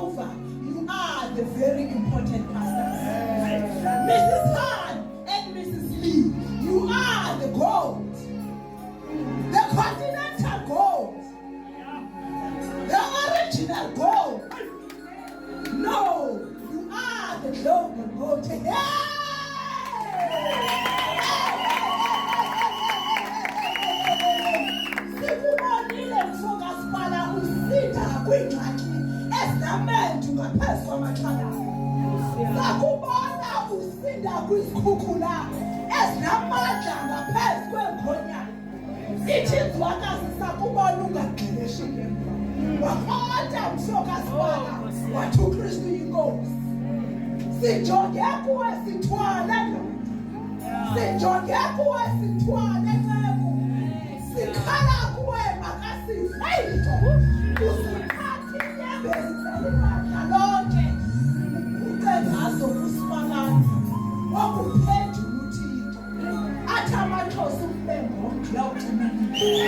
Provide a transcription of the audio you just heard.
over, you are the very important pastors. Mrs. Han and Mrs. Lee, you are the gold. The continental gold. The original gold. No, you are the global gold. Sikubonile mfokasipala usitha kwingxaki ezinamendu ngaphezu kwamaxhala. Sakubona usinda kwizikhukhula ezinamandla ngaphezu kwengonyama. Sithi Inzwakazi sakubona ungagxileshile. Wakhonza mfokasipala wathi uKristu yinkosi. Sijonge kuwe sithwale ndoda. Sijonge kuwe sithwale nceku. Sikhala kuwe makasifeyito. Usiphathi inyembezi zelibandla lonke. Ucengazo kusimakani. Wakuphendula uThixo. Athi amaXhosa umbengo womdla ucinile.